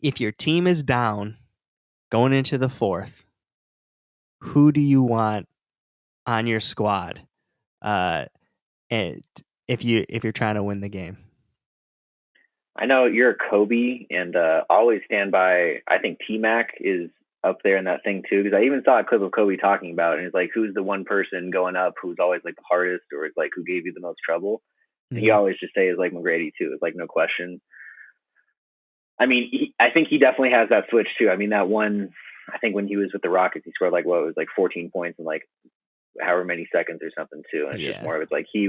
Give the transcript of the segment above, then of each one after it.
if your team is down going into the fourth, who do you want on your squad? Uh, and if you're trying to win the game, I know you're a Kobe, and always stand by. I think T Mac is up there in that thing too, because I even saw a clip of Kobe talking about it. And it's like, who's the one person going up who's always like the hardest, or it's like who gave you the most trouble? And he mm-hmm. always just say is like McGrady too. It's like no question. I mean, I think he definitely has that switch too. I mean, that one. I think when he was with the Rockets, he scored like what it was like 14 points in like however many seconds or something too. And it's just Yeah, more of it's like he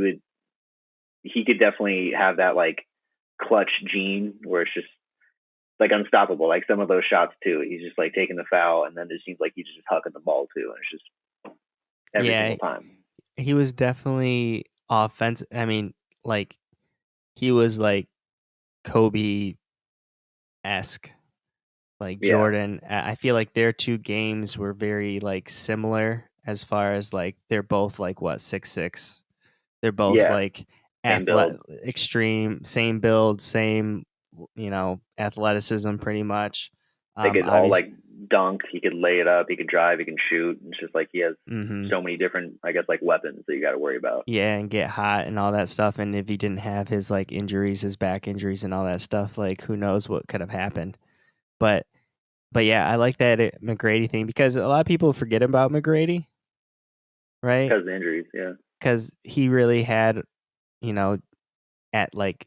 could definitely have that like clutch gene where it's just like unstoppable. Like some of those shots too. He's just like taking the foul, and then it seems like he's just hucking the ball too, and it's just every yeah, single time. he was definitely offensive. I mean, like he was like Kobe esque, like Yeah, Jordan. I feel like their two games were very like similar as far as like they're both like what 6'6". They're both yeah, like same athlete, build. extreme, same build, same athleticism, pretty much. They could all Obviously, like dunk. He could lay it up. He could drive. He can shoot. It's just like he has hmm so many different, I guess, like weapons that you got to worry about. yeah, and get hot and all that stuff. And if he didn't have his like injuries, his back injuries and all that stuff, like who knows what could have happened. But yeah, I like that McGrady thing because a lot of people forget about McGrady, right? Because of injuries. Yeah, Because he really had, you know, at like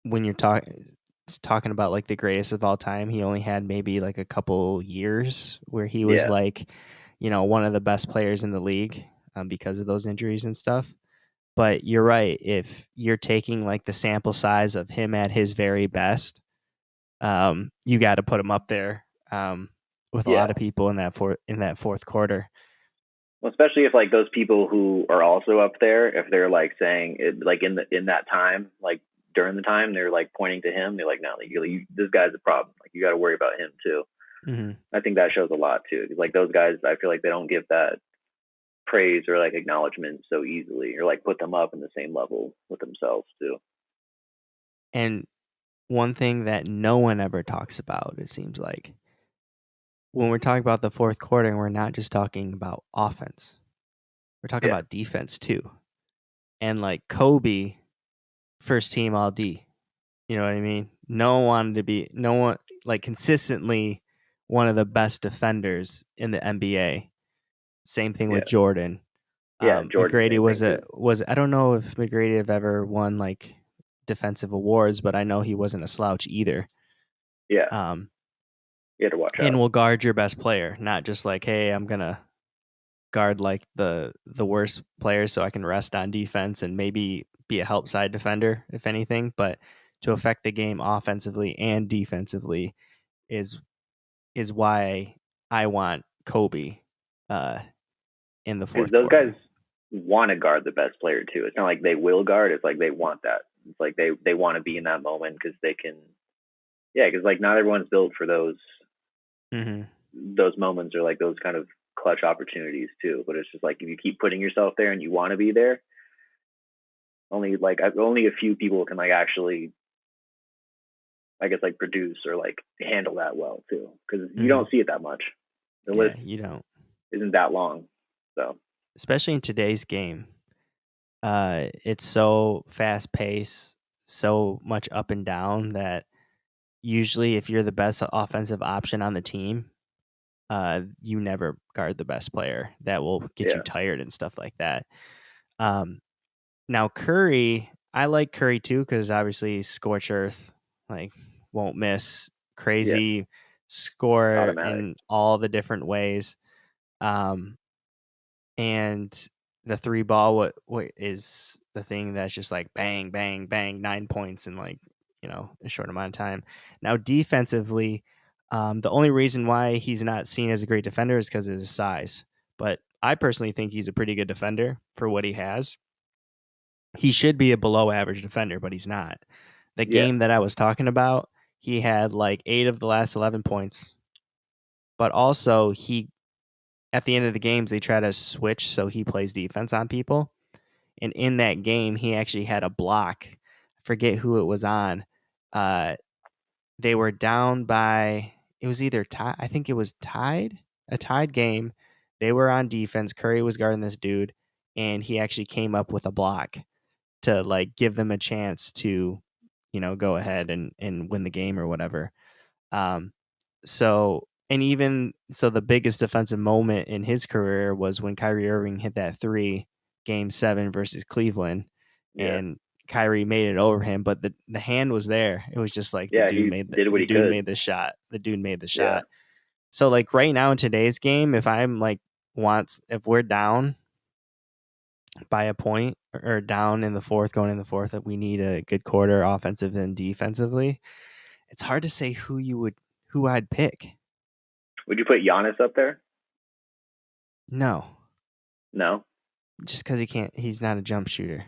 when you're talking about like the greatest of all time, he only had maybe like a couple years where he was yeah. like, one of the best players in the league because of those injuries and stuff. But you're right. If you're taking like the sample size of him at his very best, you got to put him up there with a lot Yeah. of people in that fourth quarter. Well, especially if like those people who are also up there, if they're like saying it, like in that time, like during the time, they're like pointing to him. They're like, no, like, this guy's a problem. Like you got to worry about him too. Hmm I think that shows a lot too. Like those guys, I feel like they don't give that praise or like acknowledgement so easily, or like put them up in the same level with themselves too. And one thing that no one ever talks about, it seems like, when we're talking about the fourth quarter, we're not just talking about offense. We're talking Yeah, about defense too. And like Kobe, first team all D. You know what I mean? No one like consistently one of the best defenders in the NBA. Same thing with yeah, Jordan. yeah. Jordan, McGrady same thing too. was I don't know if McGrady have ever won like defensive awards, but I know he wasn't a slouch either. Yeah, Um, you had to watch and out. will guard your best player, not just like, hey, I'm gonna guard like the worst players so I can rest on defense and maybe be a help side defender if anything, but to affect the game offensively and defensively is why I want Kobe uh, in the Because fourth those guys quarter. want to guard the best player too. It's not like they will guard. It's like they want that. It's like they want to be in that moment because they can. Yeah, because like not everyone's built for Hmm those moments or like those kind of clutch opportunities too. But it's just like if you keep putting yourself there and you want to be there, only a few people can like actually, I guess, like produce or like handle that well too. Because you hmm don't see it that much. The Yeah, list you don't, isn't that long. So especially in today's game. It's so fast paced, so much up and down that usually if you're the best offensive option on the team, you never guard the best player. That will get you yeah, tired and stuff like that. Um, Now Curry, I like Curry too because obviously scorch earth, like won't miss, yeah, crazy score automatic. in all the different ways. Um, and the three ball, what is the thing that's just like bang, bang, bang, 9 points in like a short amount of time. Now defensively, the only reason why he's not seen as a great defender is because of his size. But I personally think he's a pretty good defender for what he has. He should be a below average defender, but he's not. The Yeah, game that I was talking about, he had like 8 of the last 11 points. But also he at the end of the games they try to switch so he plays defense on people. And in that game he actually had a block. I forget who it was on. Uh they were down by, it was either tie, I think it was a tied game. They were on defense. Curry was guarding this dude, and he actually came up with a block to like give them a chance to, go ahead and win the game or whatever. Um, so, and even so, the biggest defensive moment in his career was when Kyrie Irving hit that three, Game 7 versus Cleveland, Yeah, and Kyrie made it over him, but the hand was there. It was just like yeah, he did what the he dude could. made the shot. The dude made the Yeah, shot. So like right now in today's game, if I'm like if we're down by a point or down in the fourth, going in the fourth, that we need a good quarter offensive and defensively, it's hard to say who I'd pick. would you put Giannis up there? No, No. just because he's not a jump shooter.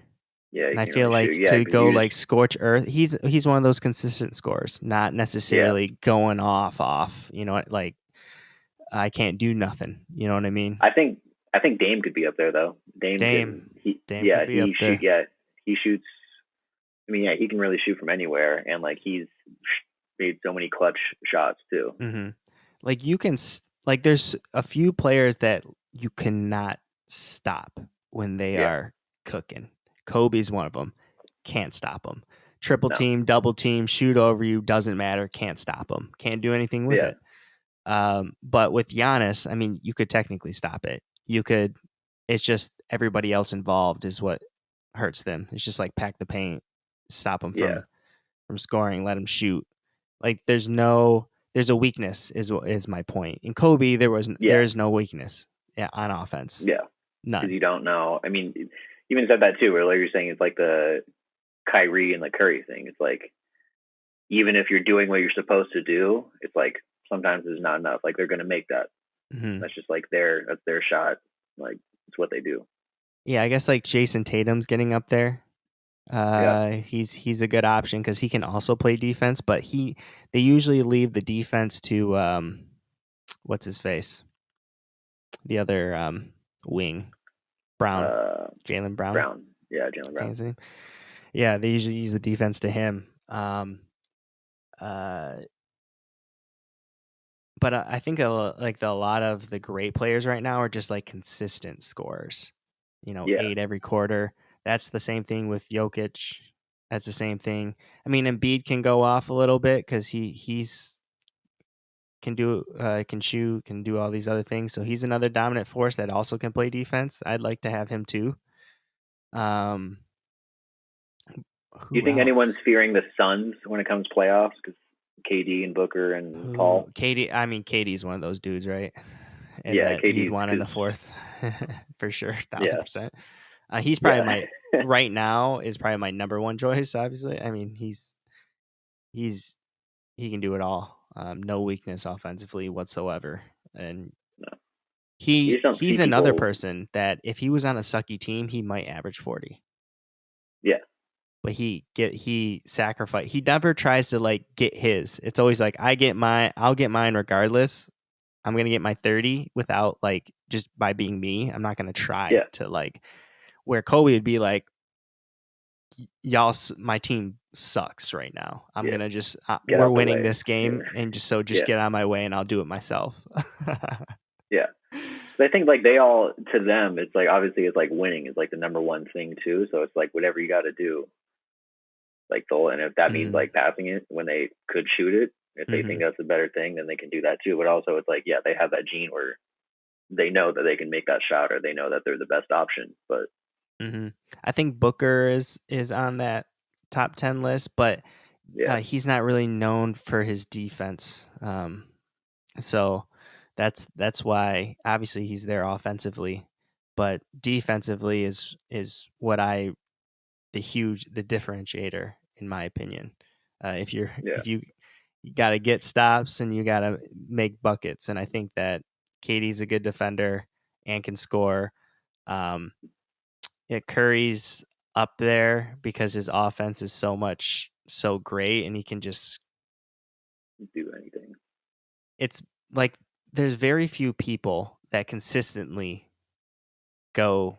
Yeah, he And I can't feel really shoot. like Yeah, to because go you just like scorch earth, he's one of those consistent scorers, not yeah. necessarily going off. Like I can't do nothing. You know what I mean? I think I think Dame could be up there though. Dame can Dame, he Dame yeah could be up he shoot there. yeah he shoots. I mean yeah he can really shoot from anywhere and like he's made so many clutch shots too. Hmm. Like you can like there's a few players that you cannot stop when they Yeah, are cooking. Kobe's one of them. Can't stop him. Triple no, team, double team, shoot over you, doesn't matter. Can't stop him. Can't do anything with yeah, it. But with Giannis, I mean, you could technically stop it. You could. It's just everybody else involved is what hurts them. It's just like pack the paint, stop them yeah, from scoring, let them shoot. Like there's a weakness is my point. In Kobe, there yeah, is no weakness, yeah, on offense, yeah. Because none. you don't know. I mean, you even said that too earlier. You're saying it's like the Kyrie and the Curry thing. It's like even if you're doing what you're supposed to do, it's like sometimes it's not enough. Like they're gonna make that. Hmm. That's just like that's their shot. Like it's what they do. Yeah, I guess like Jason Tatum's getting up there. Yeah. He's a good option because he can also play defense, but they usually leave the defense to what's his face, the other wing, Brown, Uh, Jalen Brown. Brown. Yeah, Jalen I think Brown. his name. Yeah, they usually use the defense to him. Uh, but I think a lot of the great players right now are just like consistent scorers. Yeah. 8 every quarter. That's the same thing with Jokic. That's the same thing. I mean, Embiid can go off a little bit because he's can shoot, can do all these other things. So he's another dominant force that also can play defense. I'd like to have him too. Um, Do you who think anyone's else? fearing the Suns when it comes to playoffs? Because KD and Booker and Who Paul. Katie? I mean, Katie's one of those dudes, right? And Yeah, that you'd KD's want in the because fourth for sure, thousand yeah, percent. He's probably yeah, my right now is probably my number one choice. Obviously, I mean he's he can do it all. No weakness offensively whatsoever, and no, you he just don't see he's another people. person that if he was on a sucky team, he might average 40. Yeah, But he sacrifice. He never tries to like get his. It's always like I'll get mine regardless. I'm gonna get my 30 without like just by being me. I'm not gonna try yeah, to like where Kobe would be like, y'all, my team sucks right now. I'm yeah. gonna just Get we're out the winning way. this game, and just Yeah, get out of my way, and I'll do it myself. yeah. So I think like they all to them, it's like obviously it's like winning is like the number one thing too. So it's like whatever you got to do, like they'll and if that means Hmm. like passing it when they could shoot it, if they think Hmm. that's a better thing, then they can do that too. But also it's like yeah, they have that gene where they know that they can make that shot or they know that they're the best option. But Hmm. I think Booker is on that top 10 list, but yeah, he's not really known for his defense. So that's why obviously he's there offensively, but defensively is what the differentiator in my opinion. yeah, If you got to get stops and you got to make buckets, and I think that Katie's a good defender and can score. Um, yeah, Curry's up there because his offense is so great, and he can just do anything. it's like there's very few people that consistently go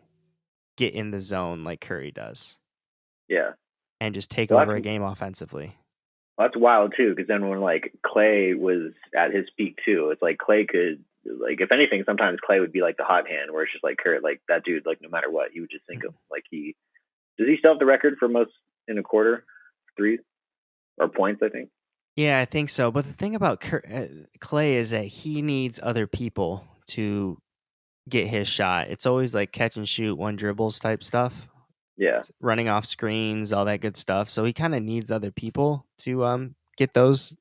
get in the zone like Curry does Yeah. and just take Well, over that's a game offensively. Well, that's wild too, because then when like Clay was at his peak too, it's like Clay could like if anything, sometimes Clay would be like the hot hand, where it's just like Kurt, like that dude, like no matter what, he would just sink him. Like he does he still have the record for most in a quarter threes or points? I think. Yeah, I think so. But the thing about Clay is that he needs other people to get his shot. It's always like catch and shoot, one dribbles type stuff, Yeah, running off screens, all that good stuff. So he kind of needs other people to get those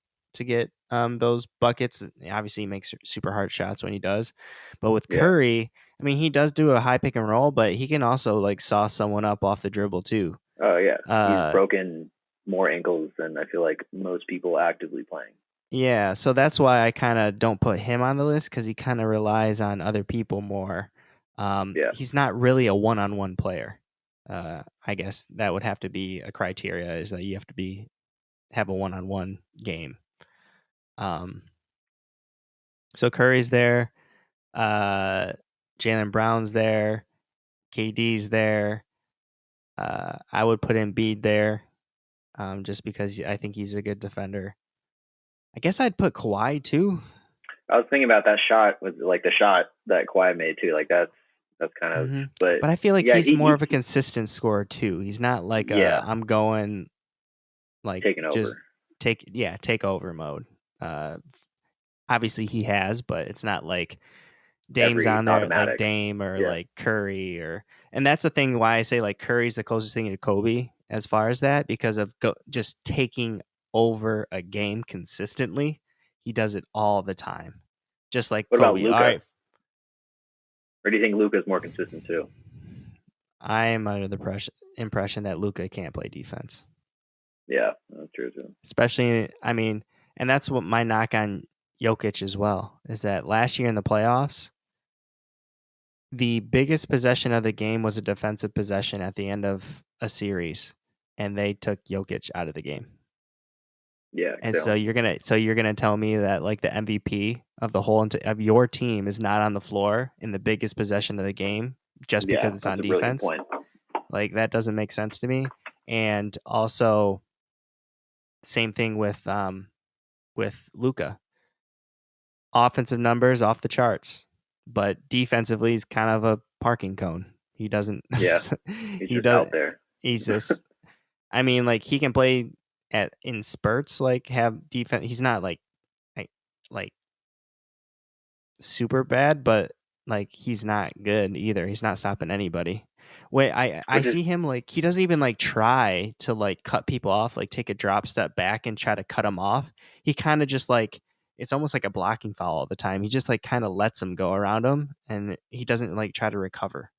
those buckets. Obviously, he makes super hard shots when he does. But with yeah. Curry, I mean, he does do a high pick and roll, but he can also like saw someone up off the dribble too. Oh yeah, he's Uh, broken more ankles than I feel like most people actively playing. Yeah, so that's why I kind of don't put him on the list because he kind of relies on other people more. Yeah. He's not really a one-on-one player. I guess that would have to be a criteria is that you have to have a one-on-one game. Um, so Curry's there, uh, Jalen Brown's there, KD's there. I would put Embiid there, just because I think he's a good defender. I guess I'd put Kawhi too. I was thinking about that shot with like the shot that Kawhi made too. Like that's kind of, Mhm. but But I feel like yeah, he's more of a consistent scorer too. He's not like yeah, I'm going like taking over. just take over mode. Obviously he has, but it's not like Dame's Every on there like automatic. Dame or Yeah. like Curry or and that's the thing why I say like Curry's the closest thing to Kobe as far as that because of just taking over a game consistently. He does it all the time. Just like What about Kobe. All Luca? right, Or do you think Luca's more consistent too? I am under the impression that Luca can't play defense. Yeah, that's true too. Especially, I mean, and that's what my knock on Jokic as well is that last year in the playoffs, the biggest possession of the game was a defensive possession at the end of a series, and they took Jokic out of the game. Yeah, And they so don't. you're gonna tell me that like the MVP of the whole of your team is not on the floor in the biggest possession of the game just Yeah, because it's that's on a brilliant defense? point. Like that doesn't make sense to me. And also, same thing with Luca. Offensive numbers off the charts, but defensively he's kind of a parking cone. He doesn't Yeah, he's he just does out there. he's just I mean like he can play at in spurts like have defense. He's not like like super bad, but like he's not good either. He's not stopping anybody. Wait, I Which is see him like he doesn't even like try to like cut people off, like take a drop step back and try to cut them off. He kind of just like it's almost like a blocking foul all the time. He just like kind of lets them go around him and he doesn't like try to recover.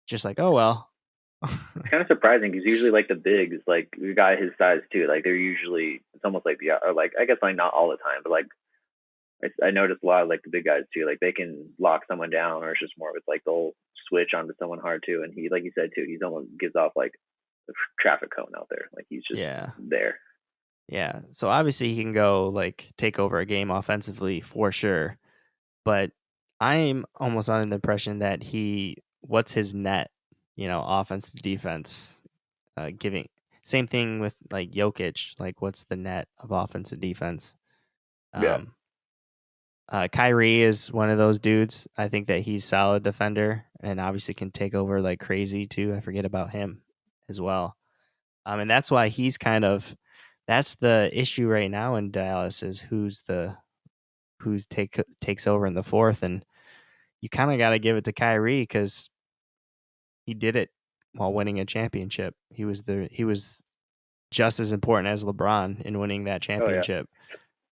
Just like, oh well. it's kind of surprising because usually like the bigs, like the guy his size too, like they're usually it's almost like the or like I guess like not all the time, but like I noticed a lot of like the big guys too. Like they can lock someone down, or it's just more with like they'll switch onto someone hard too. And he, like you said too, he's almost gives off like a traffic cone out there. Like he's just Yeah. there. Yeah. So obviously he can go like take over a game offensively for sure. But I'm almost under the impression that what's his net, offense to defense, giving. Same thing with like Jokic, like what's the net of offense to defense? Yeah, Um, Kyrie is one of those dudes. I think that he's solid defender and obviously can take over like crazy too. I forget about him as well. And that's why that's the issue right now in Dallas is takes over in the fourth and you kind of got to give it to Kyrie because he did it while winning a championship. He was just as important as LeBron in winning that oh yeah. championship.